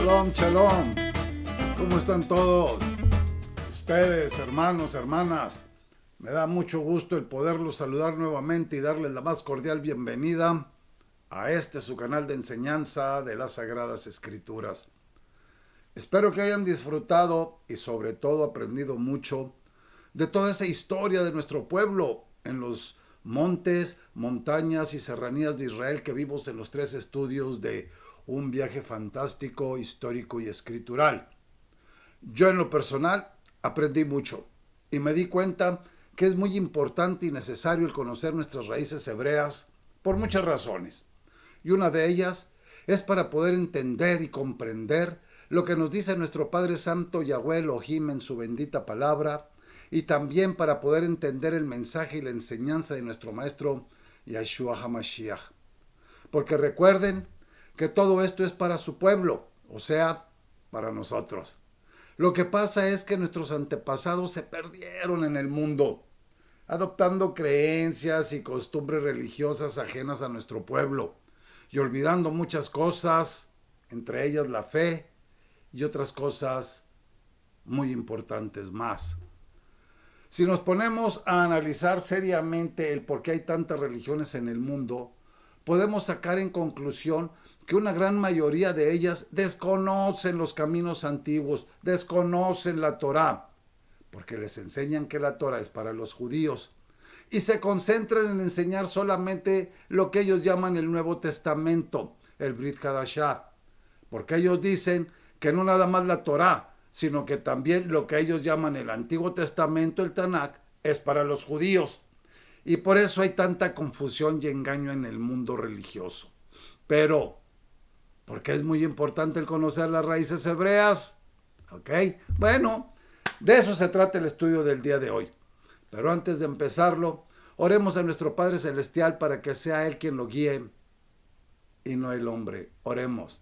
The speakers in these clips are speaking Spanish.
Shalom, shalom. ¿Cómo están todos? Ustedes, hermanos, hermanas. Me da mucho gusto el poderlos saludar nuevamente y darles la más cordial bienvenida a su canal de enseñanza de las Sagradas Escrituras. Espero que hayan disfrutado y sobre todo aprendido mucho de toda esa historia de nuestro pueblo en los montes, montañas y serranías de Israel que vimos en los 3 estudios de un viaje fantástico, histórico y escritural. Yo en lo personal aprendí mucho y me di cuenta que es muy importante y necesario el conocer nuestras raíces hebreas por muchas razones. Y una de ellas es para poder entender y comprender lo que nos dice nuestro Padre Santo Yahweh Elohim en su bendita palabra, y también para poder entender el mensaje y la enseñanza de nuestro Maestro Yeshua HaMashiach. Porque recuerden que todo esto es para su pueblo, o sea, para nosotros. Lo que pasa es que nuestros antepasados se perdieron en el mundo, adoptando creencias y costumbres religiosas ajenas a nuestro pueblo, y olvidando muchas cosas, entre ellas la fe y otras cosas muy importantes más. Si nos ponemos a analizar seriamente el por qué hay tantas religiones en el mundo, podemos sacar en conclusión que una gran mayoría de ellas desconocen los caminos antiguos, desconocen la Torá, porque les enseñan que la Torá es para los judíos, y se concentran en enseñar solamente lo que ellos llaman el Nuevo Testamento, el Brit Hadashah, porque ellos dicen que no nada más la Torá, sino que también lo que ellos llaman el Antiguo Testamento, el Tanakh, es para los judíos. Y por eso hay tanta confusión y engaño en el mundo religioso. Pero, ¿por qué es muy importante el conocer las raíces hebreas? ¿Ok? Bueno, de eso se trata el estudio del día de hoy. Pero antes de empezarlo, oremos a nuestro Padre Celestial para que sea Él quien lo guíe y no el hombre. Oremos.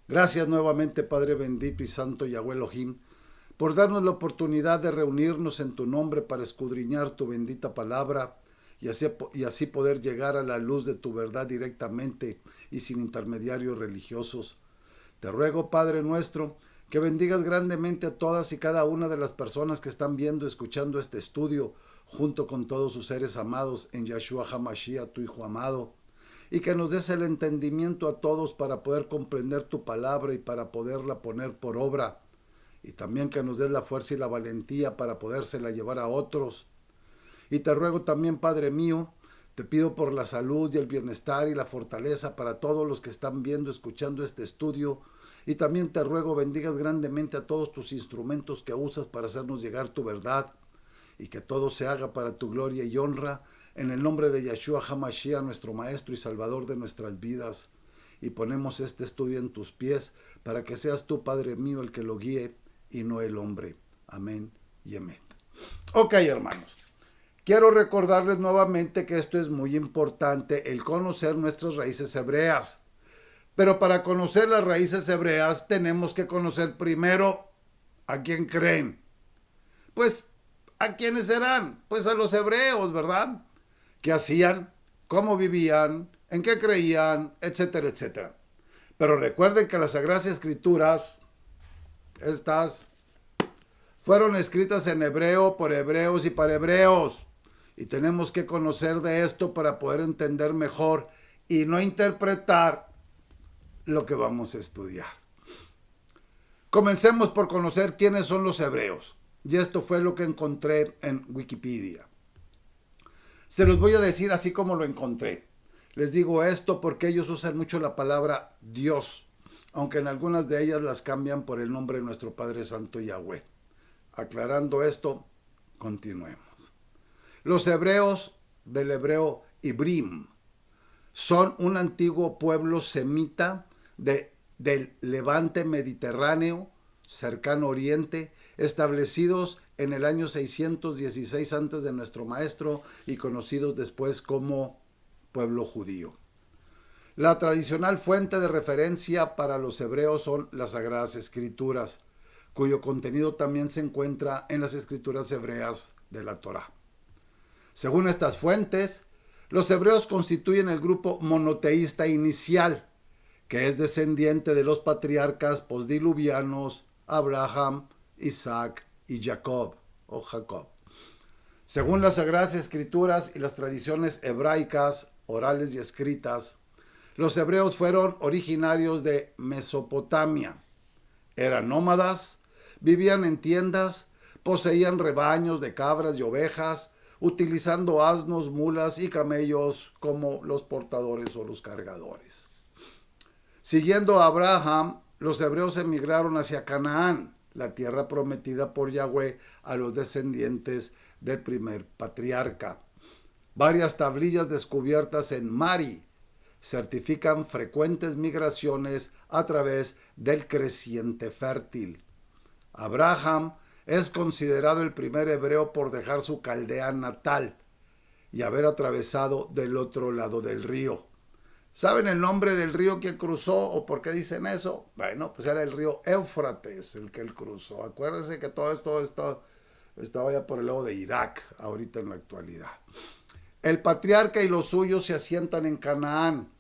Gracias nuevamente, Padre bendito y santo Yahweh Elohim, por darnos la oportunidad de reunirnos en tu nombre para escudriñar tu bendita palabra y así poder llegar a la luz de tu verdad directamente y sin intermediarios religiosos. Te ruego, Padre nuestro, que bendigas grandemente a todas y cada una de las personas que están viendo y escuchando este estudio, junto con todos sus seres amados en Yeshua HaMashiach, tu Hijo amado, y que nos des el entendimiento a todos para poder comprender tu palabra y para poderla poner por obra, y también que nos des la fuerza y la valentía para podérsela llevar a otros. Y te ruego también, Padre mío, te pido por la salud y el bienestar y la fortaleza para todos los que están viendo, escuchando este estudio, y también te ruego bendigas grandemente a todos tus instrumentos que usas para hacernos llegar tu verdad, y que todo se haga para tu gloria y honra, en el nombre de Yeshua HaMashiach, nuestro Maestro y Salvador de nuestras vidas. Y ponemos este estudio en tus pies, para que seas tú, Padre mío, el que lo guíe, y no el hombre. Amén y amén. Ok, hermanos. Quiero recordarles nuevamente que esto es muy importante, el conocer nuestras raíces hebreas. Pero para conocer las raíces hebreas tenemos que conocer primero a quién creen. Pues, ¿a quiénes serán? Pues a los hebreos, ¿verdad? ¿Qué hacían? ¿Cómo vivían? ¿En qué creían? Etcétera, etcétera. Pero recuerden que las Sagradas Escrituras, estas, fueron escritas en hebreo por hebreos y para hebreos. Y tenemos que conocer de esto para poder entender mejor y no interpretar lo que vamos a estudiar. Comencemos por conocer quiénes son los hebreos. Y esto fue lo que encontré en Wikipedia. Se los voy a decir así como lo encontré. Les digo esto porque ellos usan mucho la palabra Dios, aunque en algunas de ellas las cambian por el nombre de nuestro Padre Santo Yahweh. Aclarando esto, continuemos. Los hebreos, del hebreo Ibrim, son un antiguo pueblo semita del levante mediterráneo, cercano oriente, establecidos en el año 616 antes de nuestro maestro y conocidos después como pueblo judío. La tradicional fuente de referencia para los hebreos son las Sagradas Escrituras, cuyo contenido también se encuentra en las escrituras hebreas de la Torá. Según estas fuentes, los hebreos constituyen el grupo monoteísta inicial, que es descendiente de los patriarcas postdiluvianos Abraham, Isaac y Jacob, o Jacob. Según las Sagradas Escrituras y las tradiciones hebraicas, orales y escritas, los hebreos fueron originarios de Mesopotamia. Eran nómadas, vivían en tiendas, poseían rebaños de cabras y ovejas, utilizando asnos, mulas y camellos como los portadores o los cargadores. Siguiendo a Abraham, los hebreos emigraron hacia Canaán, la tierra prometida por Yahweh a los descendientes del primer patriarca. Varias tablillas descubiertas en Mari certifican frecuentes migraciones a través del creciente fértil. Abraham es considerado el primer hebreo por dejar su Caldea natal y haber atravesado del otro lado del río. ¿Saben el nombre del río que cruzó o por qué dicen eso? Bueno, pues era el río Éufrates el que él cruzó. Acuérdense que todo esto estaba ya por el lado de Irak, ahorita en la actualidad. El patriarca y los suyos se asientan en Canaán,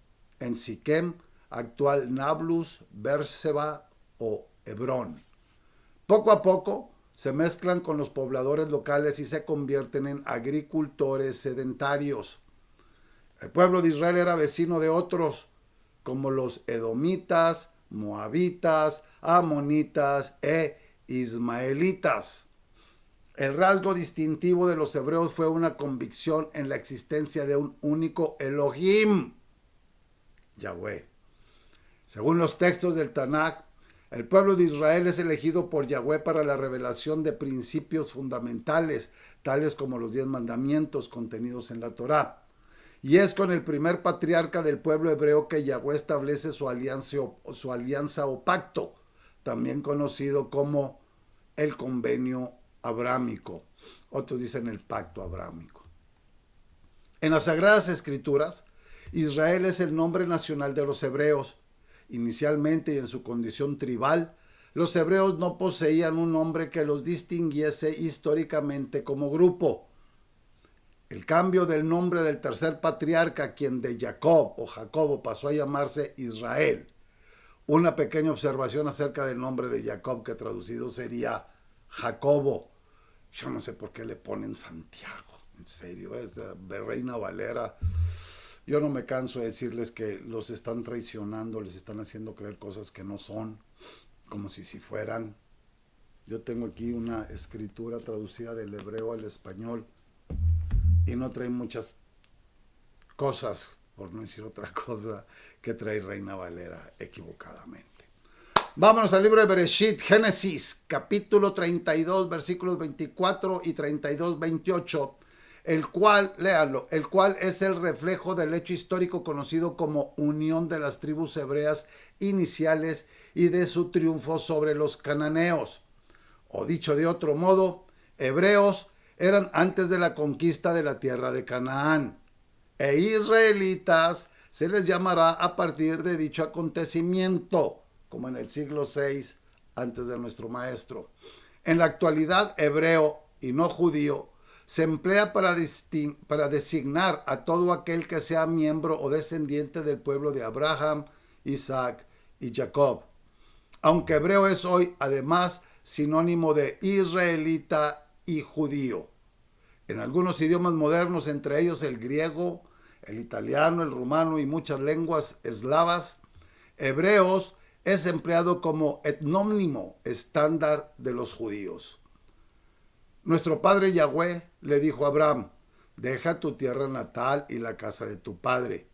en Siquem, actual Nablus, Berseba o Hebrón. Poco a poco se mezclan con los pobladores locales y se convierten en agricultores sedentarios. El pueblo de Israel era vecino de otros, como los edomitas, moabitas, amonitas e ismaelitas. El rasgo distintivo de los hebreos fue una convicción en la existencia de un único Elohim, Yahweh. Según los textos del Tanaj, el pueblo de Israel es elegido por Yahweh para la revelación de principios fundamentales, tales como los 10 mandamientos contenidos en la Torá. Y es con el primer patriarca del pueblo hebreo que Yahweh establece su alianza o pacto, también conocido como el convenio abrámico. Otros dicen el pacto abrámico. En las Sagradas Escrituras, Israel es el nombre nacional de los hebreos. Inicialmente y en su condición tribal, los hebreos no poseían un nombre que los distinguiese históricamente como grupo. El cambio del nombre del tercer patriarca, quien de Jacob o Jacobo pasó a llamarse Israel. Una pequeña observación acerca del nombre de Jacob, que traducido sería Jacobo. Yo no sé por qué le ponen Santiago, en serio, es de Reina Valera. Yo no me canso de decirles que los están traicionando, les están haciendo creer cosas que no son, como si fueran. Yo tengo aquí una escritura traducida del hebreo al español y no trae muchas cosas, por no decir otra cosa, que trae Reina Valera equivocadamente. Vámonos al libro de Bereshit, Génesis, capítulo 32, versículos 24 y 32, 28, el cual, léanlo, el cual es el reflejo del hecho histórico conocido como unión de las tribus hebreas iniciales y de su triunfo sobre los cananeos. O dicho de otro modo, hebreos eran antes de la conquista de la tierra de Canaán, e israelitas se les llamará a partir de dicho acontecimiento, como en el siglo VI antes de nuestro maestro. En la actualidad, hebreo y no judío se emplea para designar a todo aquel que sea miembro o descendiente del pueblo de Abraham, Isaac y Jacob. Aunque hebreo es hoy, además, sinónimo de israelita y judío. En algunos idiomas modernos, entre ellos el griego, el italiano, el rumano y muchas lenguas eslavas, hebreos es empleado como etnónimo estándar de los judíos. Nuestro padre Yahweh le dijo a Abraham: deja tu tierra natal y la casa de tu padre,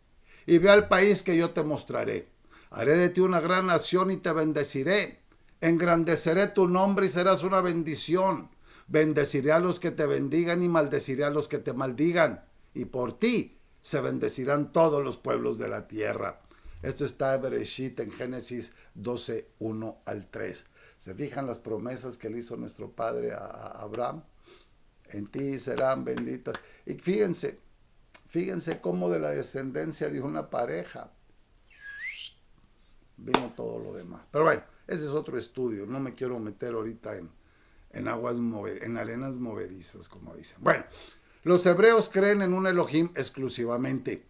y ve al país que yo te mostraré. Haré de ti una gran nación y te bendeciré. Engrandeceré tu nombre y serás una bendición. Bendeciré a los que te bendigan y maldeciré a los que te maldigan. Y por ti se bendecirán todos los pueblos de la tierra. Esto está en Bereshit, en Génesis 12, 1 al 3. ¿Se fijan las promesas que le hizo nuestro padre a Abraham? En ti serán benditas. Y fíjense cómo de la descendencia de una pareja vino todo lo demás. Pero bueno, ese es otro estudio. No me quiero meter ahorita en arenas movedizas, como dicen. Bueno, los hebreos creen en un Elohim exclusivamente.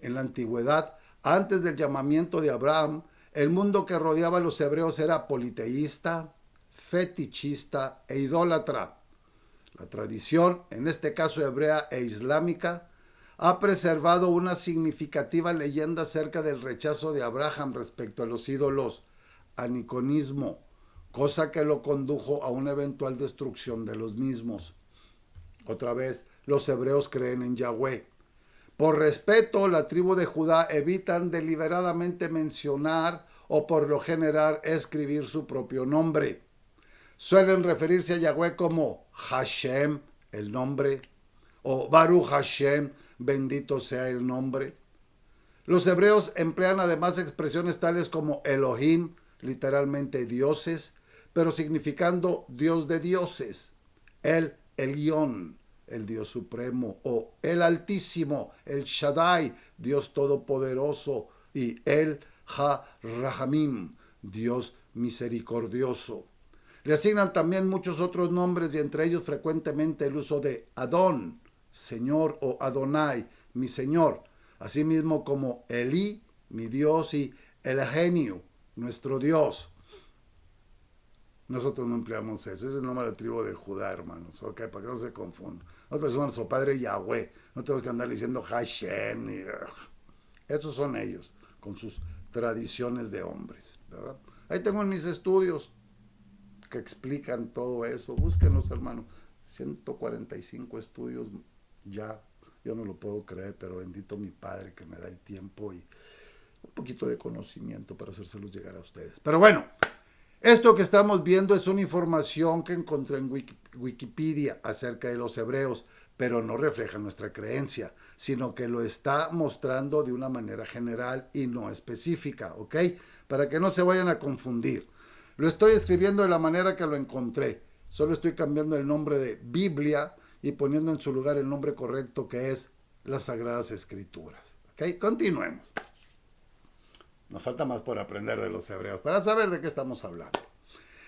En la antigüedad, Antes del llamamiento de Abraham, el mundo que rodeaba a los hebreos era politeísta, fetichista e idólatra. La tradición, en este caso hebrea e islámica, ha preservado una significativa leyenda acerca del rechazo de Abraham respecto a los ídolos, aniconismo, cosa que lo condujo a una eventual destrucción de los mismos. Otra vez, los hebreos creen en Yahweh. Por respeto, la tribu de Judá evitan deliberadamente mencionar o por lo general escribir su propio nombre. Suelen referirse a Yahweh como Hashem, el nombre, o Baruch Hashem, bendito sea el nombre. Los hebreos emplean además expresiones tales como Elohim, literalmente dioses, pero significando Dios de dioses, el Elión, el Dios supremo, o el Altísimo, el Shaddai, Dios todopoderoso, y el Ha-Rahamim, Dios misericordioso. Le asignan también muchos otros nombres y entre ellos frecuentemente el uso de Adón, Señor, o Adonai, mi Señor, asimismo como Elí, mi Dios, y Elohenu, nuestro Dios. Nosotros no empleamos eso, ese es el nombre de la tribu de Judá, hermanos, ok, para que no se confundan. Nosotros somos nuestro padre Yahweh, no tenemos que andar diciendo Hashem, ni... Esos son ellos, con sus tradiciones de hombres, ¿verdad? Ahí tengo en mis estudios que explican todo eso, búsquenlos, hermano, 145 estudios ya, yo no lo puedo creer, pero bendito mi Padre que me da el tiempo y un poquito de conocimiento para hacérselos llegar a ustedes. Pero bueno, esto que estamos viendo es una información que encontré en Wikipedia acerca de los hebreos, pero no refleja nuestra creencia, sino que lo está mostrando de una manera general y no específica, ¿ok? Para que no se vayan a confundir. Lo estoy escribiendo de la manera que lo encontré. Solo estoy cambiando el nombre de Biblia y poniendo en su lugar el nombre correcto, que es las Sagradas Escrituras. ¿Ok? Continuemos. Nos falta más por aprender de los hebreos, para saber de qué estamos hablando.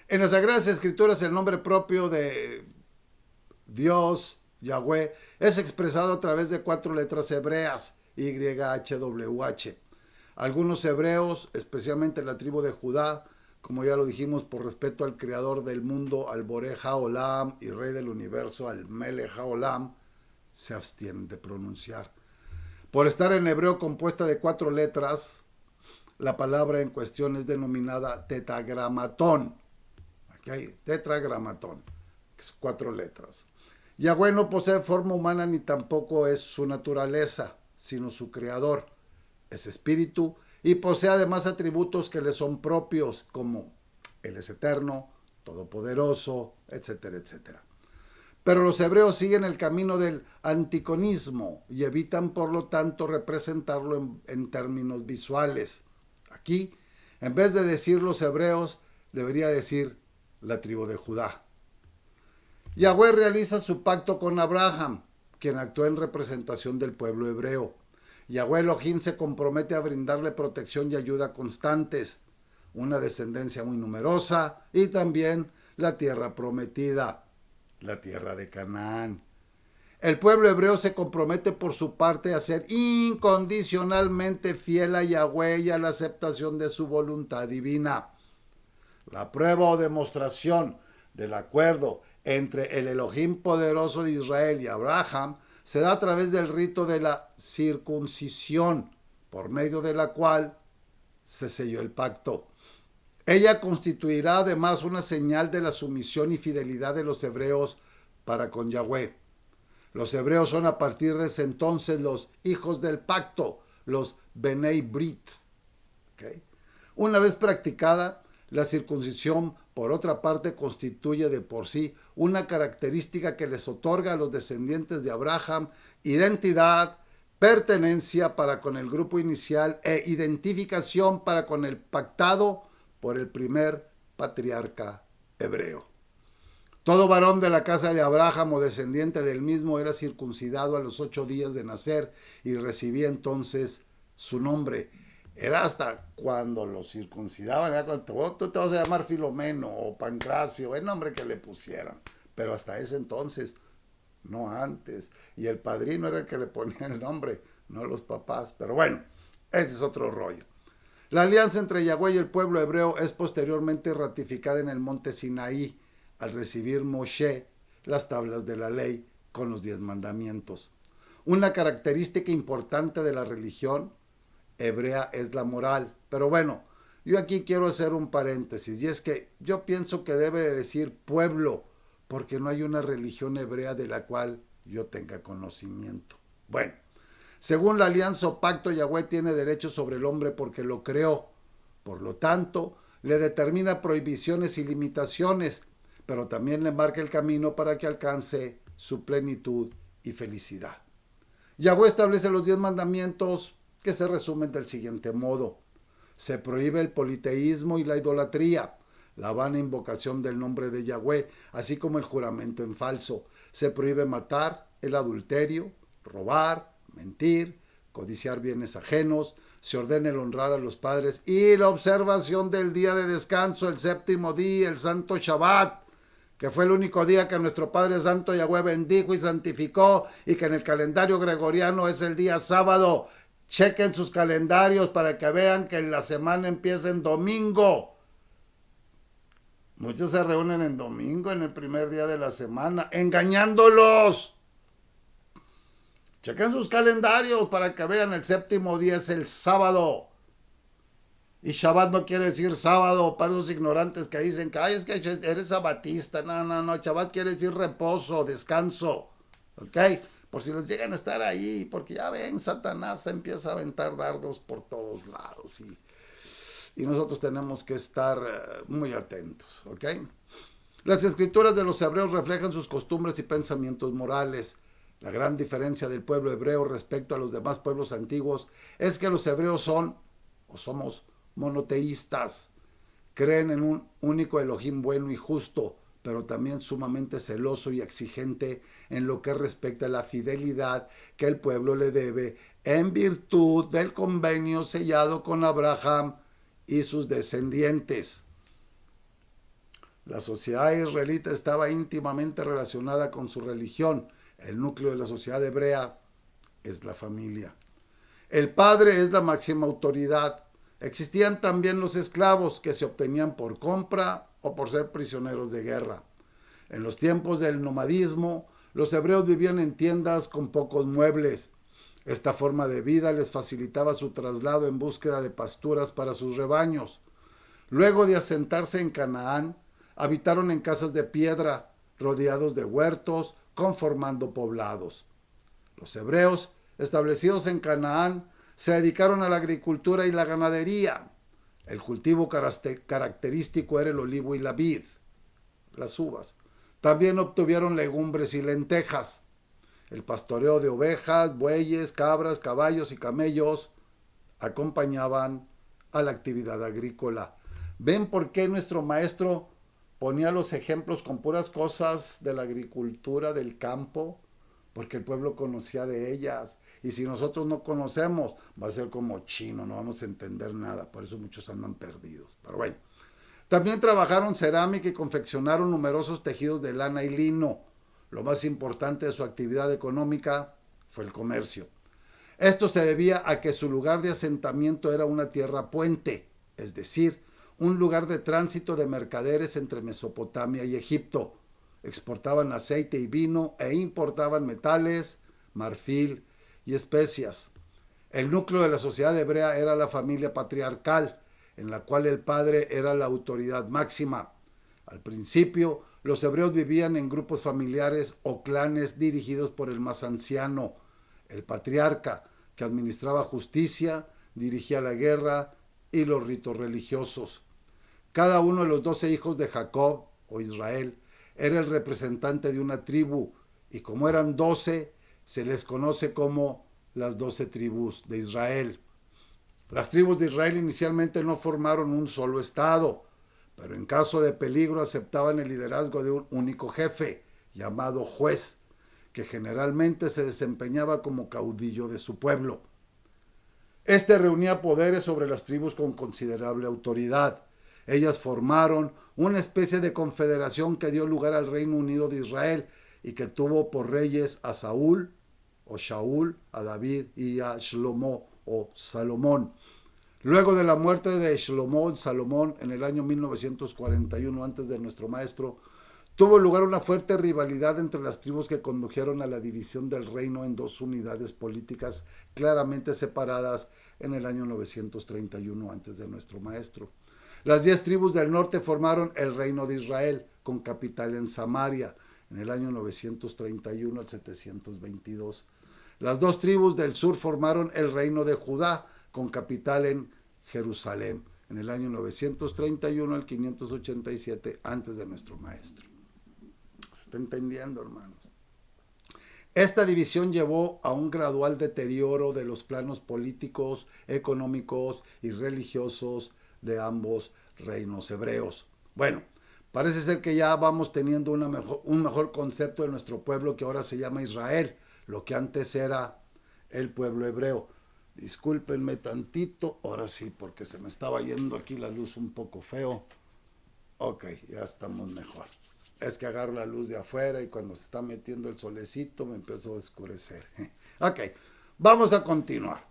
En las Sagradas Escrituras el nombre propio de Dios, Yahweh, es expresado a través de 4 letras hebreas, YHWH. Algunos hebreos, especialmente la tribu de Judá, como ya lo dijimos, por respeto al creador del mundo, al Boré Haolam, y rey del universo, al Mele Haolam, se abstienen de pronunciar. Por estar en hebreo compuesta de 4 letras, la palabra en cuestión es denominada tetragramatón. Aquí hay tetragramatón, que es 4 letras. Yahweh no posee forma humana ni tampoco es su naturaleza, sino su creador. Es espíritu y posee además atributos que le son propios, como Él es eterno, todopoderoso, etcétera, etcétera. Pero los hebreos siguen el camino del anticonismo y evitan, por lo tanto, representarlo en términos visuales. Aquí, en vez de decir los hebreos, debería decir la tribu de Judá. Yahweh realiza su pacto con Abraham, quien actuó en representación del pueblo hebreo. Yahweh Elohim se compromete a brindarle protección y ayuda constantes, una descendencia muy numerosa y también la tierra prometida, la tierra de Canaán. El pueblo hebreo se compromete por su parte a ser incondicionalmente fiel a Yahweh y a la aceptación de su voluntad divina. La prueba o demostración del acuerdo entre el Elohim poderoso de Israel y Abraham se da a través del rito de la circuncisión, por medio de la cual se selló el pacto. Ella constituirá además una señal de la sumisión y fidelidad de los hebreos para con Yahweh. Los hebreos son a partir de ese entonces los hijos del pacto, los Benei Brit. ¿Okay? Una vez practicada, la circuncisión, por otra parte, constituye de por sí una característica que les otorga a los descendientes de Abraham identidad, pertenencia para con el grupo inicial e identificación para con el pactado por el primer patriarca hebreo. Todo varón de la casa de Abraham o descendiente del mismo era circuncidado a los 8 días de nacer y recibía entonces su nombre. Era hasta cuando lo circuncidaban, era cuando tú te vas a llamar Filomeno o Pancracio, el nombre que le pusieran. Pero hasta ese entonces, no antes. Y el padrino era el que le ponía el nombre, no los papás. Pero bueno, Ese es otro rollo. La alianza entre Yahweh y el pueblo hebreo es posteriormente ratificada en el monte Sinaí al recibir Moshe las tablas de la ley con los 10 mandamientos. Una característica importante de la religión hebrea es la moral. Pero bueno, yo aquí quiero hacer un paréntesis y es que yo pienso que debe de decir pueblo porque no hay una religión hebrea de la cual yo tenga conocimiento. Bueno, según la alianza o pacto, Yahweh tiene derecho sobre el hombre porque lo creó. Por lo tanto, le determina prohibiciones y limitaciones, pero también le marca el camino para que alcance su plenitud y felicidad. Yahweh establece los 10 mandamientos que se resumen del siguiente modo. Se prohíbe el politeísmo y la idolatría, la vana invocación del nombre de Yahweh, así como el juramento en falso. Se prohíbe matar, el adulterio, robar, mentir, codiciar bienes ajenos. Se ordena el honrar a los padres y la observación del día de descanso, el séptimo día, el santo Shabbat, que fue el único día que nuestro Padre Santo Yahweh bendijo y santificó y que en el calendario gregoriano es el día sábado. Chequen sus calendarios para que vean que la semana empieza en domingo. Muchos se reúnen en domingo, en el primer día de la semana, engañándolos. Chequen sus calendarios para que vean el séptimo día es el sábado. Y Shabbat no quiere decir sábado para los ignorantes que dicen que, ay, es que eres sabatista. No, no, no, Shabbat quiere decir reposo, descanso. ¿Ok? Por si les llegan a estar ahí, porque ya ven, Satanás empieza a aventar dardos por todos lados. Y nosotros tenemos que estar muy atentos. ¿Ok? Las escrituras de los hebreos reflejan sus costumbres y pensamientos morales. La gran diferencia del pueblo hebreo respecto a los demás pueblos antiguos es que los hebreos son, o somos, monoteístas. Creen en un único Elohim bueno y justo, pero también sumamente celoso y exigente en lo que respecta a la fidelidad que el pueblo le debe en virtud del convenio sellado con Abraham y sus descendientes. La sociedad israelita estaba íntimamente relacionada con su religión. El núcleo de la sociedad hebrea es la familia. El padre es la máxima autoridad. Existían también los esclavos que se obtenían por compra o por ser prisioneros de guerra. En los tiempos del nomadismo, los hebreos vivían en tiendas con pocos muebles. Esta forma de vida les facilitaba su traslado en búsqueda de pasturas para sus rebaños. Luego de asentarse en Canaán, habitaron en casas de piedra, rodeados de huertos, conformando poblados. Los hebreos, establecidos en Canaán, se dedicaron a la agricultura y la ganadería. El cultivo característico era el olivo y la vid, las uvas. También obtuvieron legumbres y lentejas. El pastoreo de ovejas, bueyes, cabras, caballos y camellos acompañaban a la actividad agrícola. ¿Ven por qué nuestro maestro ponía los ejemplos con puras cosas de la agricultura, del campo? Porque el pueblo conocía de ellas. Y si nosotros no conocemos, va a ser como chino, no vamos a entender nada. Por eso muchos andan perdidos. Pero bueno. También trabajaron cerámica y confeccionaron numerosos tejidos de lana y lino. Lo más importante de su actividad económica fue el comercio. Esto se debía a que su lugar de asentamiento era una tierra puente, es decir, un lugar de tránsito de mercaderes entre Mesopotamia y Egipto. Exportaban aceite y vino e importaban metales, marfil y especias. El núcleo de la sociedad hebrea era la familia patriarcal, en la cual el padre era la autoridad máxima. Al principio, los hebreos vivían en grupos familiares o clanes dirigidos por el más anciano, el patriarca, que administraba justicia, dirigía la guerra y los ritos religiosos. Cada uno de los 12 hijos de Jacob, o Israel, era el representante de una tribu, y como eran 12, se les conoce como las 12 tribus de Israel. Las tribus de Israel inicialmente no formaron un solo estado, pero en caso de peligro aceptaban el liderazgo de un único jefe, llamado juez, que generalmente se desempeñaba como caudillo de su pueblo. Este reunía poderes sobre las tribus con considerable autoridad. Ellas formaron una especie de confederación que dio lugar al Reino Unido de Israel y que tuvo por reyes a Saúl, o Shaul, a David y a Shlomo, o Salomón. Luego de la muerte de Salomón en el año 1941 antes de nuestro maestro, tuvo lugar una fuerte rivalidad entre las tribus que condujeron a la división del reino en dos unidades políticas claramente separadas en el año 931 antes de nuestro maestro. Las 10 tribus del norte formaron el reino de Israel, con capital en Samaria, en el año 931 al 722. Las 2 tribus del sur formaron el reino de Judá, con capital en Jerusalén, en el año 931 al 587 antes de nuestro maestro. ¿Se está entendiendo, hermanos? Esta división llevó a un gradual deterioro de los planos políticos, económicos y religiosos de ambos reinos hebreos. Bueno, parece ser que ya vamos teniendo un mejor concepto de nuestro pueblo, que ahora se llama Israel, lo que antes era el pueblo hebreo. Discúlpenme tantito, ahora sí, porque se me estaba yendo aquí la luz un poco feo. Ok, ya estamos mejor. Es que agarro la luz de afuera y cuando se está metiendo el solecito me empiezo a oscurecer. Ok, vamos a continuar.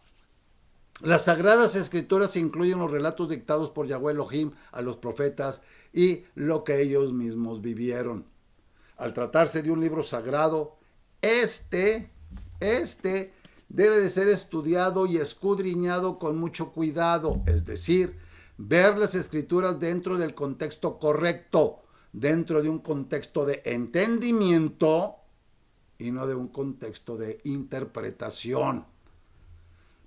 Las Sagradas Escrituras incluyen los relatos dictados por Yahweh Elohim a los profetas y lo que ellos mismos vivieron. Al tratarse de un libro sagrado, este debe de ser estudiado y escudriñado con mucho cuidado, es decir, ver las Escrituras dentro del contexto correcto, dentro de un contexto de entendimiento y no de un contexto de interpretación.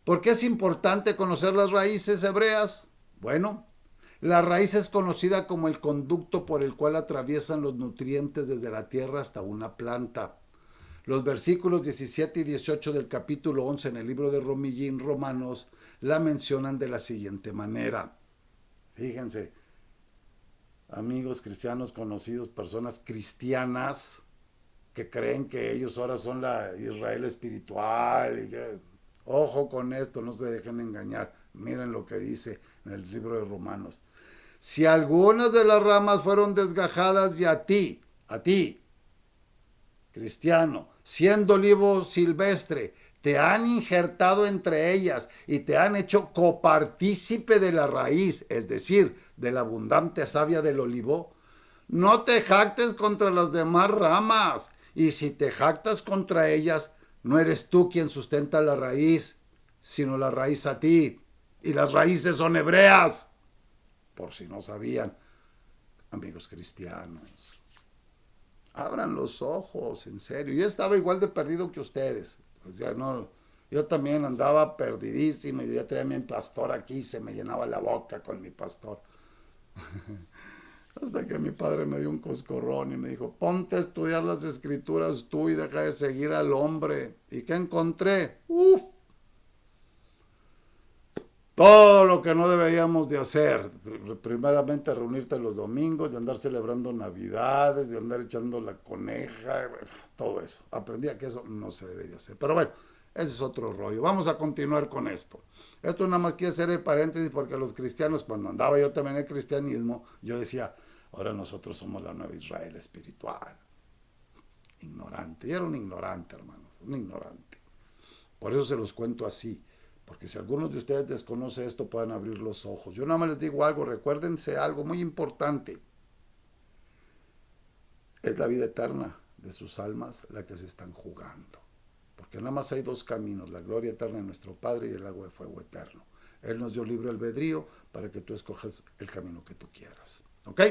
¿Por qué es importante conocer las raíces hebreas? Bueno, la raíz es conocida como el conducto por el cual atraviesan los nutrientes desde la tierra hasta una planta. Los versículos 17 y 18 del capítulo 11 en el libro de Romanos la mencionan de la siguiente manera. Fíjense, amigos cristianos conocidos, personas cristianas que creen que ellos ahora son la Israel espiritual. Y que, ojo con esto, no se dejen engañar. Miren lo que dice en el libro de Romanos. Si algunas de las ramas fueron desgajadas y a ti, cristiano, siendo olivo silvestre, te han injertado entre ellas y te han hecho copartícipe de la raíz, es decir, de la abundante savia del olivo, no te jactes contra las demás ramas, y si te jactas contra ellas, no eres tú quien sustenta la raíz, sino la raíz a ti, y las raíces son hebreas, por si no sabían, amigos cristianos. Abran los ojos, en serio. Yo estaba igual de perdido que ustedes. O sea, no, yo también andaba perdidísimo. Y yo tenía a mi pastor aquí, se me llenaba la boca con mi pastor. Hasta que mi padre me dio un coscorrón y me dijo, ponte a estudiar las escrituras tú y deja de seguir al hombre. ¿Y qué encontré? Todo lo que no deberíamos de hacer. Primeramente reunirte los domingos, de andar celebrando Navidades, de andar echando la coneja, todo eso. Aprendí que eso no se debe de hacer. Pero bueno, ese es otro rollo. Vamos a continuar con esto. Esto nada más quiere hacer el paréntesis porque los cristianos, cuando andaba yo también en el cristianismo, yo decía, ahora nosotros somos la nueva Israel espiritual. Ignorante. Y era un ignorante, hermanos, un ignorante. Por eso se los cuento así. Porque si algunos de ustedes desconocen esto, pueden abrir los ojos. Yo nada más les digo algo, recuérdense algo muy importante. Es la vida eterna de sus almas la que se están jugando. Porque nada más hay 2 caminos, la gloria eterna de nuestro Padre y el agua de fuego eterno. Él nos dio libre albedrío para que tú escojas el camino que tú quieras. ¿Ok?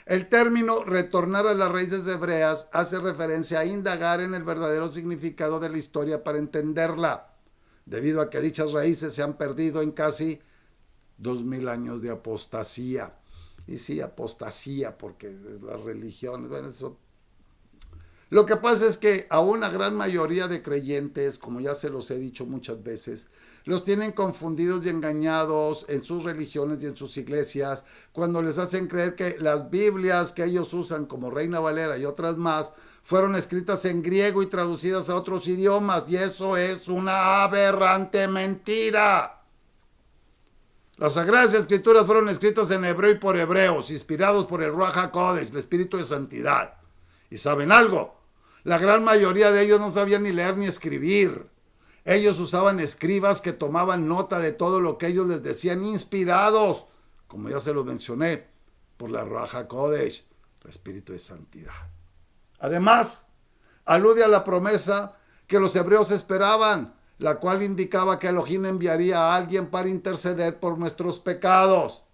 El término retornar a las raíces hebreas hace referencia a indagar en el verdadero significado de la historia para entenderla, debido a que dichas raíces se han perdido en casi 2000 años de apostasía. Y sí, apostasía, porque las religiones, bueno, eso. Lo que pasa es que a una gran mayoría de creyentes, como ya se los he dicho muchas veces, los tienen confundidos y engañados en sus religiones y en sus iglesias, cuando les hacen creer que las Biblias que ellos usan como Reina Valera y otras más, fueron escritas en griego y traducidas a otros idiomas, y eso es una aberrante mentira. Las Sagradas Escrituras fueron escritas en hebreo y por hebreos, inspirados por el Ruach HaKodesh, el Espíritu de Santidad. ¿Y saben algo? La gran mayoría de ellos no sabían ni leer ni escribir. Ellos usaban escribas que tomaban nota de todo lo que ellos les decían, inspirados, como ya se los mencioné, por la Ruach HaKodesh, el Espíritu de Santidad. Además, alude a la promesa que los hebreos esperaban, la cual indicaba que Elohim enviaría a alguien para interceder por nuestros pecados.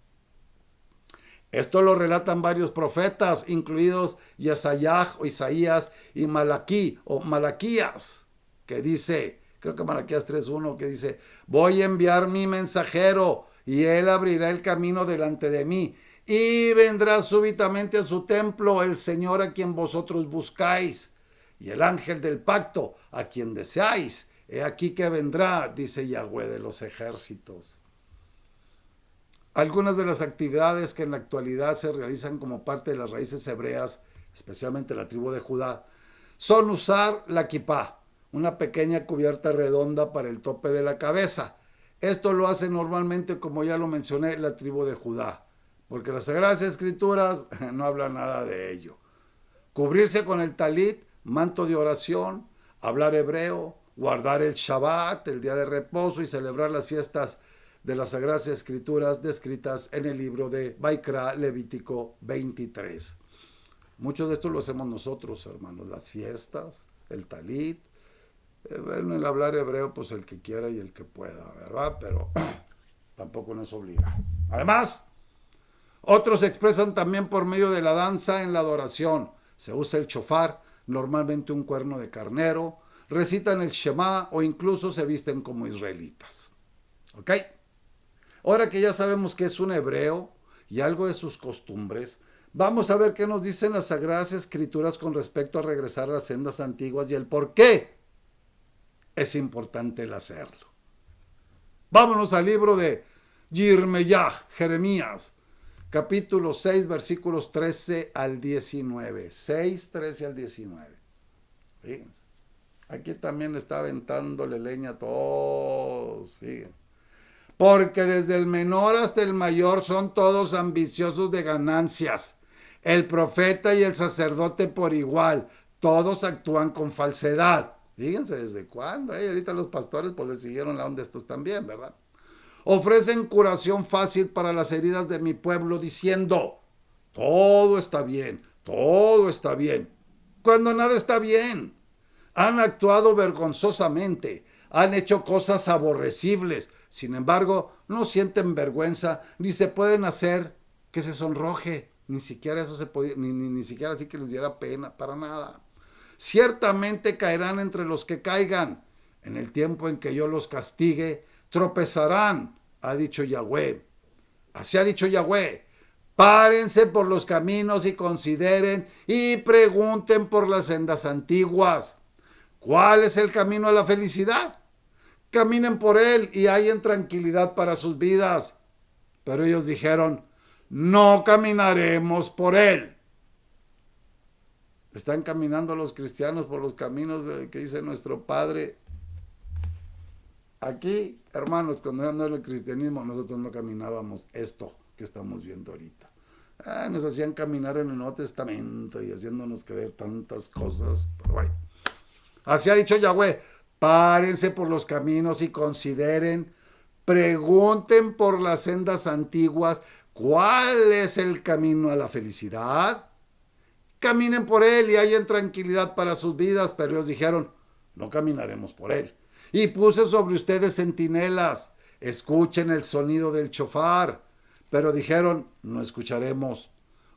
Esto lo relatan varios profetas, incluidos Yesayah o Isaías y Malaquí o Malaquías, que dice, creo que Malaquías 3.1, que dice, voy a enviar mi mensajero y él abrirá el camino delante de mí y vendrá súbitamente a su templo el Señor a quien vosotros buscáis y el ángel del pacto a quien deseáis. He aquí que vendrá, dice Yahweh de los ejércitos. Algunas de las actividades que en la actualidad se realizan como parte de las raíces hebreas, especialmente la tribu de Judá, son usar la kipá, una pequeña cubierta redonda para el tope de la cabeza. Esto lo hace normalmente, como ya lo mencioné, la tribu de Judá, porque las Sagradas Escrituras no hablan nada de ello. Cubrirse con el talit, manto de oración, hablar hebreo, guardar el Shabbat, el día de reposo, y celebrar las fiestas de las Sagradas Escrituras descritas en el libro de Vaikra, Levítico 23. Muchos de estos lo hacemos nosotros, hermanos, las fiestas, el talit, el hablar hebreo, pues el que quiera y el que pueda, ¿verdad? Pero tampoco nos obliga. Además, otros se expresan también por medio de la danza en la adoración. Se usa el shofar, normalmente un cuerno de carnero, recitan el Shema o incluso se visten como israelitas. ¿Ok? Ahora que ya sabemos que es un hebreo y algo de sus costumbres, vamos a ver qué nos dicen las Sagradas Escrituras con respecto a regresar a las sendas antiguas y el por qué es importante el hacerlo. Vámonos al libro de Yirmeyah, Jeremías, capítulo 6, versículos 13 al 19. 6, 13 al 19. Fíjense. Aquí también está aventándole leña a todos. Fíjense. Porque desde el menor hasta el mayor son todos ambiciosos de ganancias. El profeta y el sacerdote por igual. Todos actúan con falsedad. Fíjense desde cuándo. Ahorita los pastores pues les siguieron la onda estos también, ¿verdad? Ofrecen curación fácil para las heridas de mi pueblo diciendo, todo está bien, todo está bien. Cuando nada está bien. Han actuado vergonzosamente, han hecho cosas aborrecibles. Sin embargo, no sienten vergüenza, ni se pueden hacer que se sonroje. Ni siquiera eso se podía, ni siquiera así que les diera pena, para nada. Ciertamente caerán entre los que caigan. En el tiempo en que yo los castigue, tropezarán, ha dicho Yahweh. Así ha dicho Yahweh. Párense por los caminos y consideren y pregunten por las sendas antiguas. ¿Cuál es el camino a la felicidad? Caminen por él y hallen tranquilidad para sus vidas. Pero ellos dijeron, no caminaremos por él. Están caminando los cristianos por los caminos que dice nuestro Padre. Aquí, hermanos, cuando yo andaba en el cristianismo, nosotros no caminábamos esto que estamos viendo ahorita. Nos hacían caminar en el Nuevo Testamento y haciéndonos creer tantas cosas. Pero bueno, así ha dicho Yahweh. Párense por los caminos y consideren, pregunten por las sendas antiguas, ¿cuál es el camino a la felicidad? Caminen por él y hallen tranquilidad para sus vidas. Pero ellos dijeron, no caminaremos por él. Y puse sobre ustedes centinelas, escuchen el sonido del shofar. Pero dijeron, no escucharemos.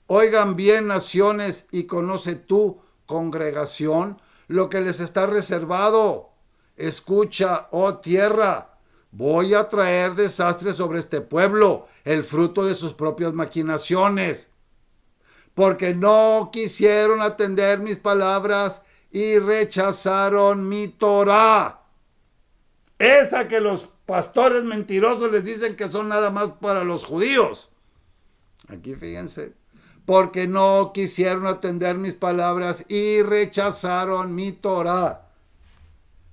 Oigan bien, naciones, y conoce tú, congregación, lo que les está reservado. Escucha, oh tierra, voy a traer desastre sobre este pueblo, el fruto de sus propias maquinaciones, porque no quisieron atender mis palabras y rechazaron mi Torah. Esa que los pastores mentirosos les dicen que son nada más para los judíos. Aquí fíjense, porque no quisieron atender mis palabras y rechazaron mi Torah.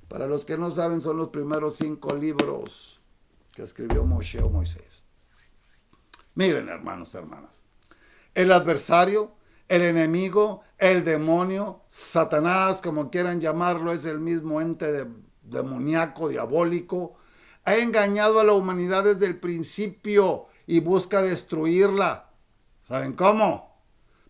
Para los que no saben, son los primeros 5 libros que escribió Moshe o Moisés. Miren, hermanos, hermanas. El adversario, el enemigo, el demonio, Satanás, como quieran llamarlo, es el mismo ente demoníaco, diabólico, ha engañado a la humanidad desde el principio y busca destruirla. ¿Saben cómo?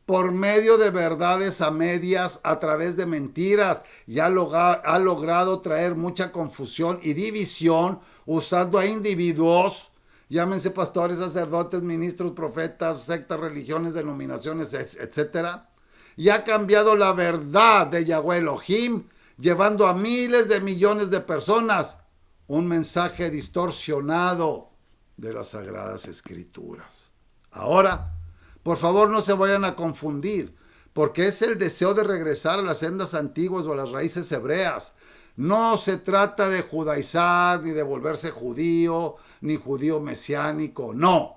Por medio de verdades a medias, a través de mentiras, y ha logrado traer mucha confusión y división usando a individuos, llámense pastores, sacerdotes, ministros, profetas, sectas, religiones, denominaciones, etcétera, y ha cambiado la verdad de Yahweh Elohim, llevando a miles de millones de personas un mensaje distorsionado de las Sagradas Escrituras. Ahora, por favor, no se vayan a confundir, porque es el deseo de regresar a las sendas antiguas o a las raíces hebreas. No se trata de judaizar, ni de volverse judío, ni judío mesiánico, no.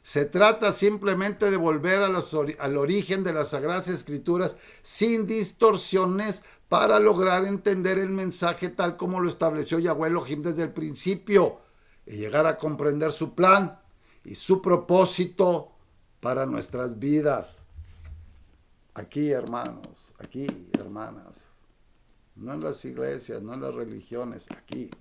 Se trata simplemente de volver al origen de las Sagradas Escrituras sin distorsiones para lograr entender el mensaje tal como lo estableció Yahweh Elohim desde el principio y llegar a comprender su plan y su propósito para nuestras vidas. Aquí, hermanos, aquí, hermanas, no en las iglesias, no en las religiones, aquí.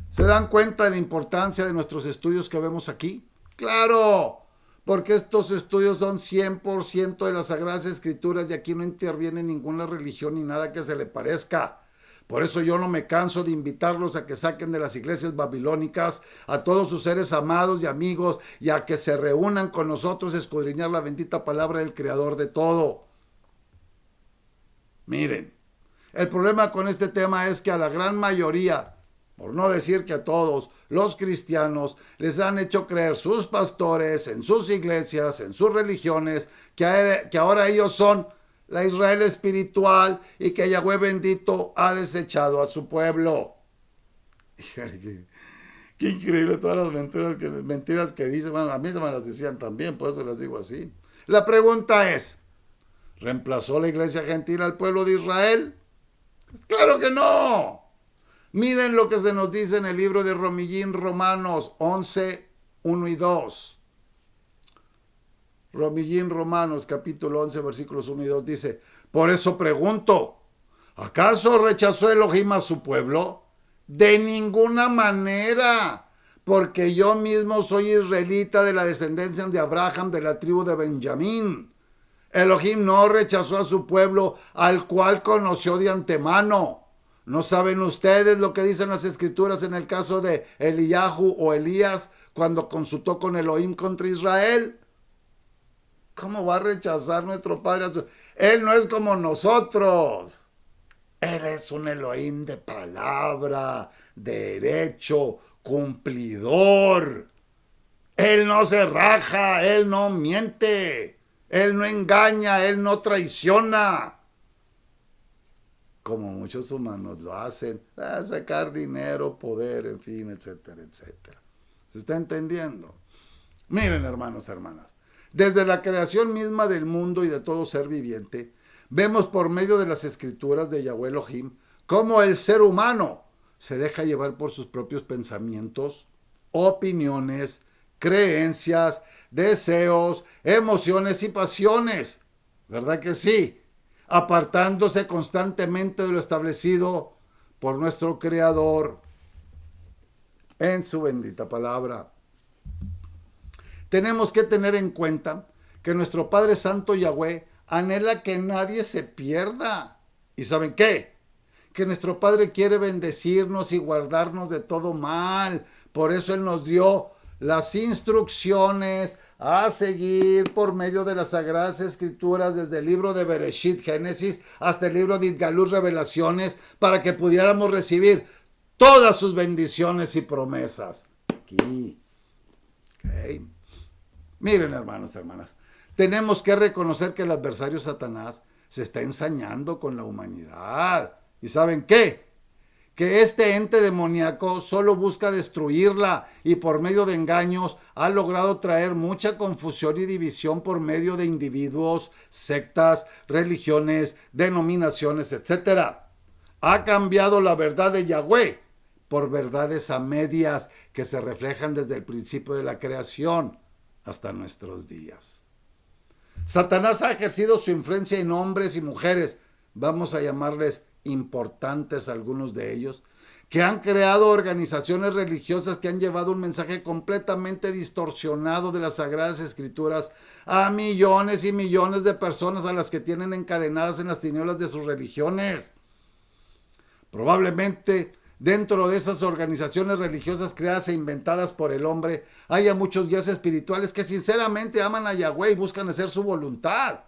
¿Se dan cuenta de la importancia de nuestros estudios que vemos aquí? ¡Claro! Porque estos estudios son 100% de las Sagradas Escrituras y aquí no interviene ninguna religión ni nada que se le parezca. Por eso yo no me canso de invitarlos a que saquen de las iglesias babilónicas a todos sus seres amados y amigos y a que se reúnan con nosotros a escudriñar la bendita palabra del Creador de todo. Miren, el problema con este tema es que a la gran mayoría, por no decir que a todos, los cristianos les han hecho creer sus pastores en sus iglesias, en sus religiones, que ahora ellos son la Israel espiritual y que Yahweh bendito ha desechado a su pueblo. Qué increíble todas las mentiras que dicen. Bueno, a mí se me las decían también, por eso las digo así. La pregunta es, ¿reemplazó la iglesia gentil al pueblo de Israel? ¡Claro que no! Miren lo que se nos dice en el libro de Romanos 11, 1 y 2. Romanos capítulo 11 versículos 1 y 2 dice: por eso pregunto, ¿acaso rechazó Elohim a su pueblo? De ninguna manera, porque yo mismo soy israelita de la descendencia de Abraham, de la tribu de Benjamín. Elohim no rechazó a su pueblo, al cual conoció de antemano. ¿No saben ustedes lo que dicen las escrituras en el caso de Eliyahu o Elías cuando consultó con Elohim contra Israel? ¿Cómo va a rechazar nuestro Padre a su... Él no es como nosotros. Él es un Elohim de palabra, derecho, cumplidor. Él no se raja, Él no miente, Él no engaña, Él no traiciona. Como muchos humanos lo hacen, a sacar dinero, poder, en fin, etcétera, etcétera. ¿Se está entendiendo? Miren, hermanos, hermanas. Desde la creación misma del mundo y de todo ser viviente, vemos por medio de las escrituras de Yahweh Elohim cómo el ser humano se deja llevar por sus propios pensamientos, opiniones, creencias, deseos, emociones y pasiones. ¿Verdad que sí? Apartándose constantemente de lo establecido por nuestro Creador en su bendita palabra. Tenemos que tener en cuenta que nuestro Padre Santo Yahweh anhela que nadie se pierda. ¿Y saben qué? Que nuestro Padre quiere bendecirnos y guardarnos de todo mal. Por eso Él nos dio las instrucciones a seguir por medio de las Sagradas Escrituras, desde el libro de Bereshit, Génesis, hasta el libro de Idgalus, Revelaciones, para que pudiéramos recibir todas sus bendiciones y promesas. Aquí. Okay. Miren, hermanos, hermanas, tenemos que reconocer que el adversario Satanás se está ensañando con la humanidad. ¿Y saben qué? Que este ente demoníaco solo busca destruirla y por medio de engaños ha logrado traer mucha confusión y división por medio de individuos, sectas, religiones, denominaciones, etc. Ha cambiado la verdad de Yahweh por verdades a medias que se reflejan desde el principio de la creación hasta nuestros días. Satanás ha ejercido su influencia en hombres y mujeres, vamos a llamarles importantes algunos de ellos, que han creado organizaciones religiosas que han llevado un mensaje completamente distorsionado de las Sagradas Escrituras a millones y millones de personas a las que tienen encadenadas en las tinieblas de sus religiones. Probablemente dentro de esas organizaciones religiosas creadas e inventadas por el hombre haya muchos guías espirituales que sinceramente aman a Yahweh y buscan hacer su voluntad,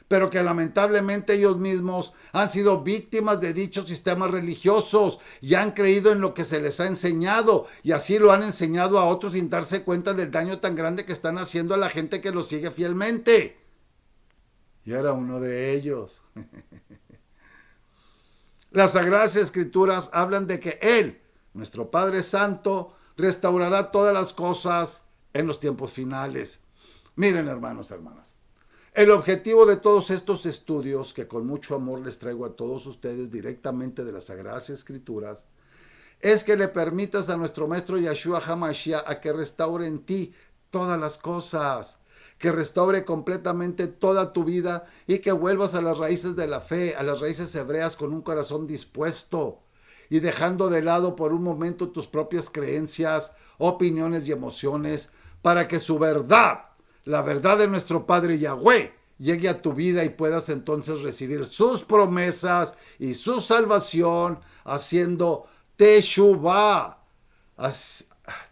pero que lamentablemente ellos mismos han sido víctimas de dichos sistemas religiosos y han creído en lo que se les ha enseñado y así lo han enseñado a otros sin darse cuenta del daño tan grande que están haciendo a la gente que los sigue fielmente. Yo era uno de ellos. Las Sagradas Escrituras hablan de que Él, nuestro Padre Santo, restaurará todas las cosas en los tiempos finales. Miren, hermanos, hermanas, el objetivo de todos estos estudios, que con mucho amor les traigo a todos ustedes directamente de las Sagradas Escrituras, es que le permitas a nuestro Maestro Yahshua HaMashiach a que restaure en ti todas las cosas, que restaure completamente toda tu vida y que vuelvas a las raíces de la fe, a las raíces hebreas con un corazón dispuesto y dejando de lado por un momento tus propias creencias, opiniones y emociones para que su verdad, la verdad de nuestro Padre Yahweh, llegue a tu vida y puedas entonces recibir sus promesas y su salvación haciendo Teshuvah.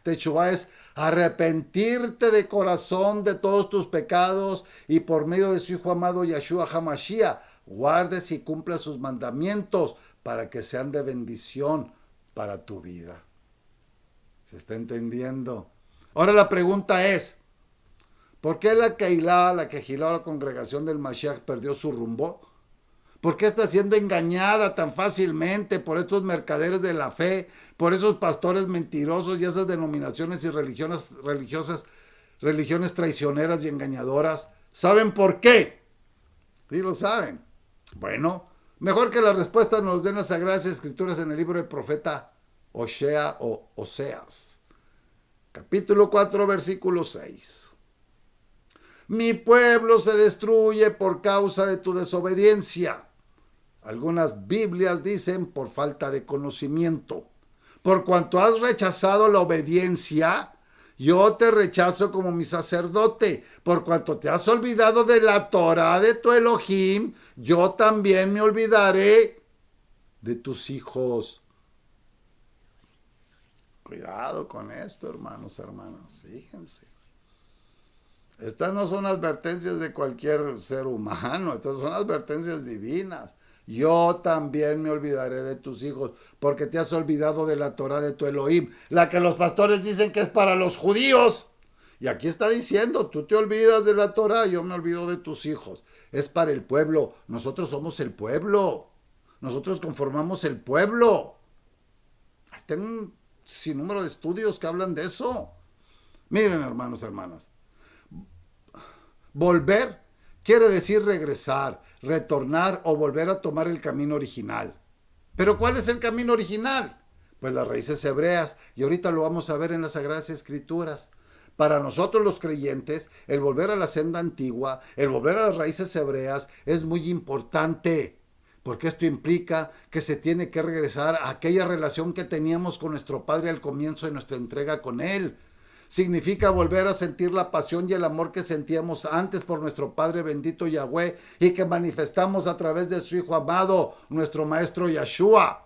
Teshuvah es arrepentirte de corazón de todos tus pecados y por medio de su Hijo amado Yahshua HaMashiach guardes y cumplas sus mandamientos para que sean de bendición para tu vida. ¿Se está entendiendo? Ahora la pregunta es, ¿por qué la Keilah, la Kehilá, la congregación del Mashiach perdió su rumbo? ¿Por qué está siendo engañada tan fácilmente por estos mercaderes de la fe, por esos pastores mentirosos y esas denominaciones y religiones traicioneras y engañadoras? ¿Saben por qué? Sí lo saben. Bueno, mejor que la respuesta nos den las Sagradas Escrituras en el libro del profeta Osea o Oseas, capítulo 4, versículo 6. Mi pueblo se destruye por causa de tu desobediencia. Algunas Biblias dicen por falta de conocimiento. Por cuanto has rechazado la obediencia, yo te rechazo como mi sacerdote. Por cuanto te has olvidado de la Torah de tu Elohim, yo también me olvidaré de tus hijos. Cuidado con esto, hermanos, hermanas, fíjense. Estas no son advertencias de cualquier ser humano, estas son advertencias divinas. Yo también me olvidaré de tus hijos, porque te has olvidado de la Torah de tu Elohim, la que los pastores dicen que es para los judíos. Y aquí está diciendo, tú te olvidas de la Torah, yo me olvido de tus hijos. Es para el pueblo, nosotros somos el pueblo, nosotros conformamos el pueblo. Tengo un sinnúmero de estudios que hablan de eso. Miren, hermanos, hermanas. Volver quiere decir regresar, retornar o volver a tomar el camino original. ¿Pero cuál es el camino original? Pues las raíces hebreas, y ahorita lo vamos a ver en las Sagradas Escrituras. Para nosotros los creyentes, el volver a la senda antigua, el volver a las raíces hebreas es muy importante, porque esto implica que se tiene que regresar a aquella relación que teníamos con nuestro Padre al comienzo de nuestra entrega con Él. Significa volver a sentir la pasión y el amor que sentíamos antes por nuestro Padre bendito Yahweh y que manifestamos a través de su Hijo amado, nuestro Maestro Yahshua.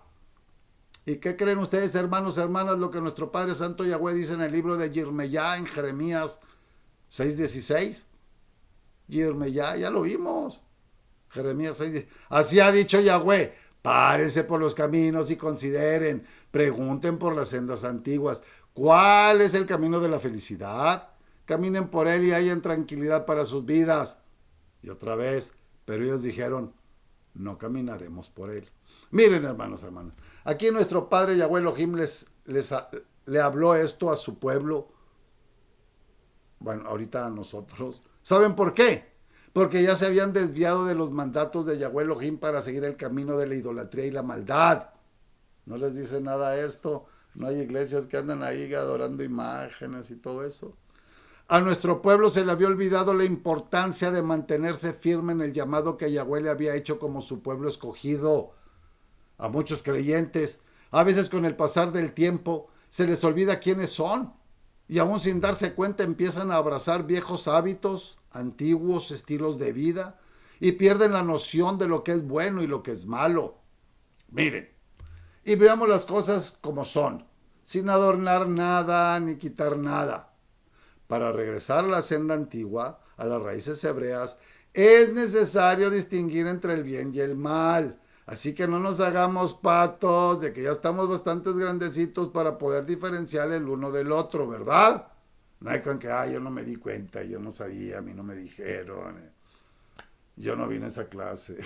¿Y qué creen ustedes, hermanos, hermanas, lo que nuestro Padre Santo Yahweh dice en el libro de Yirmeyá, en Jeremías 6:16? Yirmeyá, ya lo vimos. Jeremías 6:16. Así ha dicho Yahweh, párense por los caminos y consideren, pregunten por las sendas antiguas. ¿Cuál es el camino de la felicidad? Caminen por él y hayan tranquilidad para sus vidas. Y otra vez, pero ellos dijeron, no caminaremos por él. Miren, hermanos, hermanas, aquí nuestro Padre Yahweh Elohim le habló esto a su pueblo. Bueno, ahorita a nosotros. ¿Saben por qué? Porque ya se habían desviado de los mandatos de Yahweh Elohim para seguir el camino de la idolatría y la maldad. ¿No les dice nada esto? No hay iglesias que andan ahí adorando imágenes y todo eso. A nuestro pueblo se le había olvidado la importancia de mantenerse firme en el llamado que Yahweh le había hecho como su pueblo escogido. A muchos creyentes, a veces con el pasar del tiempo, se les olvida quiénes son y aún sin darse cuenta empiezan a abrazar viejos hábitos, antiguos estilos de vida y pierden la noción de lo que es bueno y lo que es malo. Miren, y veamos las cosas como son, sin adornar nada ni quitar nada. Para regresar a la senda antigua, a las raíces hebreas, es necesario distinguir entre el bien y el mal. Así que no nos hagamos patos de que ya estamos bastante grandecitos para poder diferenciar el uno del otro, ¿verdad? No hay con que, yo no me di cuenta, yo no sabía, a mí no me dijeron, yo no vine a esa clase.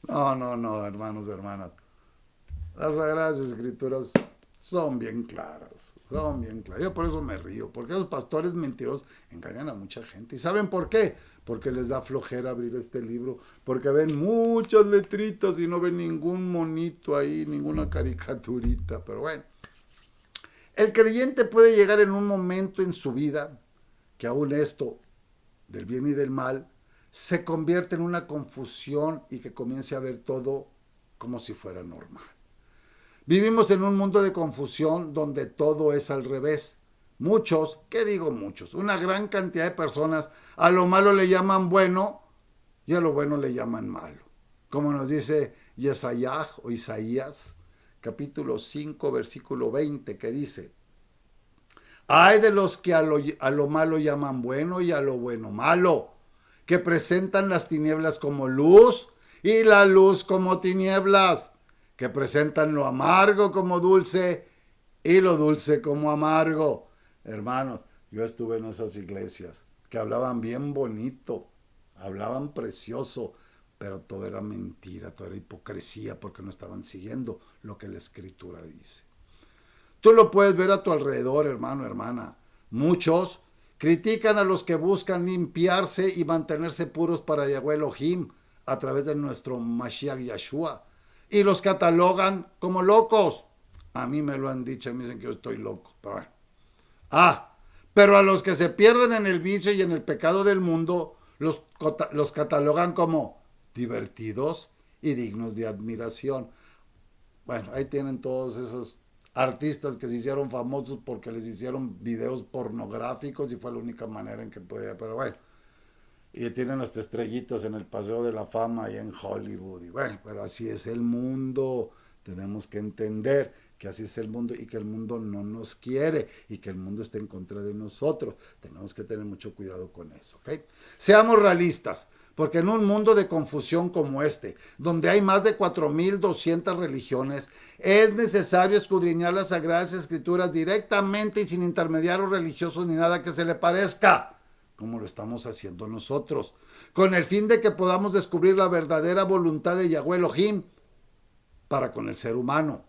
No, no, no, hermanos, hermanas. Las Sagradas Escrituras son bien claras, son bien claras. Yo por eso me río, porque esos pastores mentirosos engañan a mucha gente. ¿Y saben por qué? Porque les da flojera abrir este libro, porque ven muchas letritas y no ven ningún monito ahí, ninguna caricaturita. Pero bueno, el creyente puede llegar en un momento en su vida que aún esto del bien y del mal se convierte en una confusión y que comience a ver todo como si fuera normal. Vivimos en un mundo de confusión donde todo es al revés. Muchos, ¿qué digo muchos? Una gran cantidad de personas a lo malo le llaman bueno y a lo bueno le llaman malo. Como nos dice Yesayah o Isaías, capítulo 5, versículo 20, que dice: hay de los que a lo malo llaman bueno y a lo bueno malo, que presentan las tinieblas como luz y la luz como tinieblas, que presentan lo amargo como dulce y lo dulce como amargo. Hermanos, yo estuve en esas iglesias que hablaban bien bonito, hablaban precioso, pero todo era mentira, todo era hipocresía porque no estaban siguiendo lo que la Escritura dice. Tú lo puedes ver a tu alrededor, hermano, hermana. Muchos critican a los que buscan limpiarse y mantenerse puros para Yahweh Elohim a través de nuestro Mashiach Yeshua y los catalogan como locos. A mí me lo han dicho, me dicen que yo estoy loco. Pero bueno. Pero a los que se pierden en el vicio y en el pecado del mundo, los catalogan como divertidos y dignos de admiración. Bueno, ahí tienen todos esos artistas que se hicieron famosos porque les hicieron videos pornográficos y fue la única manera en que podía, pero bueno. Y tienen hasta estrellitas en el Paseo de la Fama y en Hollywood. Y bueno, pero así es el mundo. Tenemos que entender que así es el mundo y que el mundo no nos quiere y que el mundo está en contra de nosotros. Tenemos que tener mucho cuidado con eso, ¿ok? Seamos realistas, porque en un mundo de confusión como este, donde hay más de 4,200 religiones, es necesario escudriñar las Sagradas Escrituras directamente y sin intermediarios religiosos ni nada que se le parezca, como lo estamos haciendo nosotros, con el fin de que podamos descubrir la verdadera voluntad de Yahweh Elohim para con el ser humano.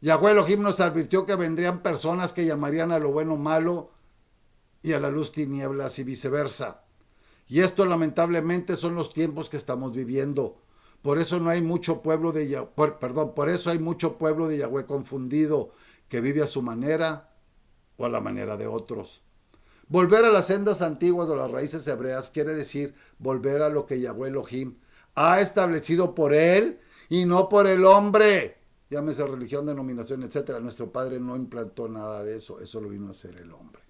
Yahweh Elohim nos advirtió que vendrían personas que llamarían a lo bueno malo y a la luz tinieblas y viceversa. Y esto lamentablemente son los tiempos que estamos viviendo. Por eso no hay mucho pueblo de por eso hay mucho pueblo de Yahweh confundido, que vive a su manera o a la manera de otros. Volver a las sendas antiguas de las raíces hebreas quiere decir volver a lo que Yahweh Elohim ha establecido por él y no por el hombre. Llámese religión, denominación, etc. Nuestro Padre no implantó nada de eso, eso lo vino a hacer el hombre.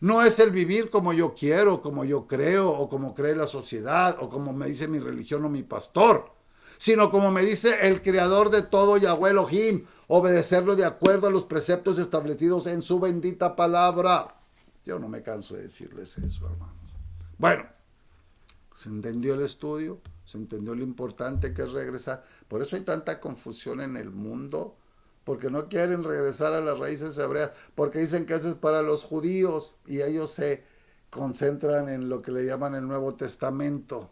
No es el vivir como yo quiero, como yo creo, o como cree la sociedad, o como me dice mi religión o mi pastor, sino como me dice el creador de todo, Yahweh Elohim, obedecerlo de acuerdo a los preceptos establecidos en su bendita palabra. Yo no me canso de decirles eso, hermanos. Bueno, ¿se entendió el estudio? ¿Se entendió lo importante que es regresar? Por eso hay tanta confusión en el mundo, porque no quieren regresar a las raíces hebreas, porque dicen que eso es para los judíos y ellos se concentran en lo que le llaman el Nuevo Testamento.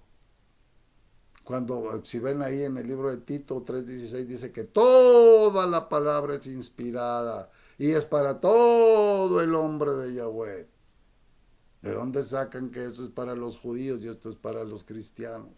Cuando, si ven ahí en el libro de Tito 3:16, dice que toda la palabra es inspirada y es para todo el hombre de Yahweh. ¿De dónde sacan que eso es para los judíos y esto es para los cristianos?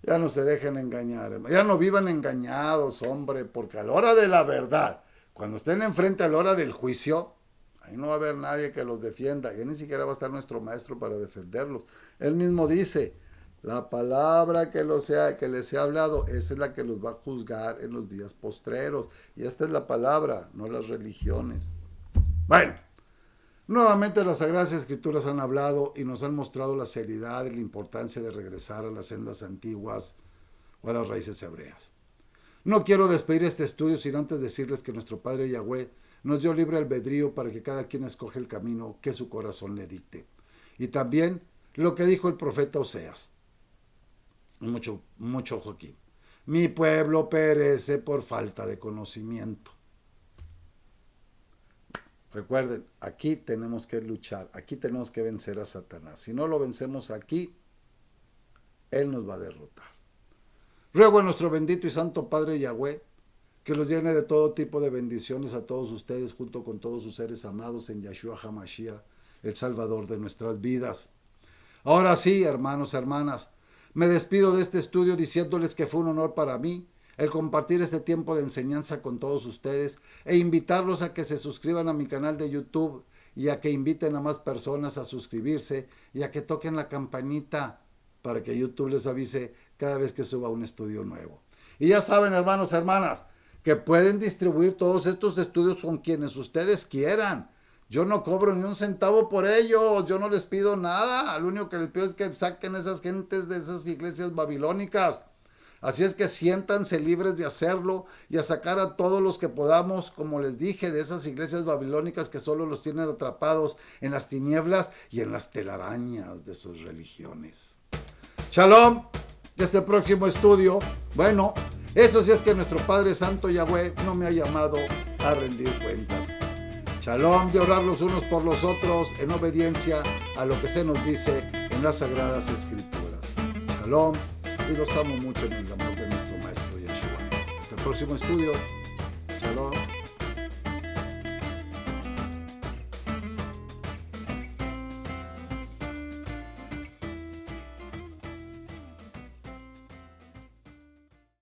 Ya no se dejen engañar, hermano. Ya no vivan engañados, hombre, porque a la hora de la verdad, cuando estén enfrente a la hora del juicio, ahí no va a haber nadie que los defienda. Ya ni siquiera va a estar nuestro maestro para defenderlos. Él mismo dice, La palabra que les he hablado, esa es la que los va a juzgar en los días postreros. Y esta es la palabra, no las religiones. Bueno, nuevamente las Sagradas Escrituras han hablado y nos han mostrado la seriedad y la importancia de regresar a las sendas antiguas o a las raíces hebreas. No quiero despedir este estudio sin antes decirles que nuestro Padre Yahweh nos dio libre albedrío para que cada quien escoge el camino que su corazón le dicte. Y también lo que dijo el profeta Oseas. Mucho ojo aquí. Mi pueblo perece por falta de conocimiento. Recuerden, aquí tenemos que luchar, aquí tenemos que vencer a Satanás. Si no lo vencemos aquí, él nos va a derrotar. Ruego a nuestro bendito y santo Padre Yahweh que los llene de todo tipo de bendiciones a todos ustedes junto con todos sus seres amados en Yahshua HaMashiach, el Salvador de nuestras vidas. Ahora sí, hermanos, hermanas, me despido de este estudio diciéndoles que fue un honor para mí el compartir este tiempo de enseñanza con todos ustedes e invitarlos a que se suscriban a mi canal de YouTube y a que inviten a más personas a suscribirse y a que toquen la campanita para que YouTube les avise cada vez que suba un estudio nuevo. Y ya saben, hermanos, hermanas, que pueden distribuir todos estos estudios con quienes ustedes quieran. Yo no cobro ni un centavo por ello, yo no les pido nada, lo único que les pido es que saquen esas gentes de esas iglesias babilónicas. Así es que siéntanse libres de hacerlo y a sacar a todos los que podamos, como les dije, de esas iglesias babilónicas que solo los tienen atrapados en las tinieblas y en las telarañas de sus religiones. Shalom, este próximo estudio, bueno, eso sí es que nuestro Padre Santo Yahweh no me ha llamado a rendir cuentas. Shalom, de orar los unos por los otros en obediencia a lo que se nos dice en las Sagradas Escrituras. Shalom, y los amo mucho en el amor de nuestro Maestro Yeshua. Hasta el próximo estudio. Shalom.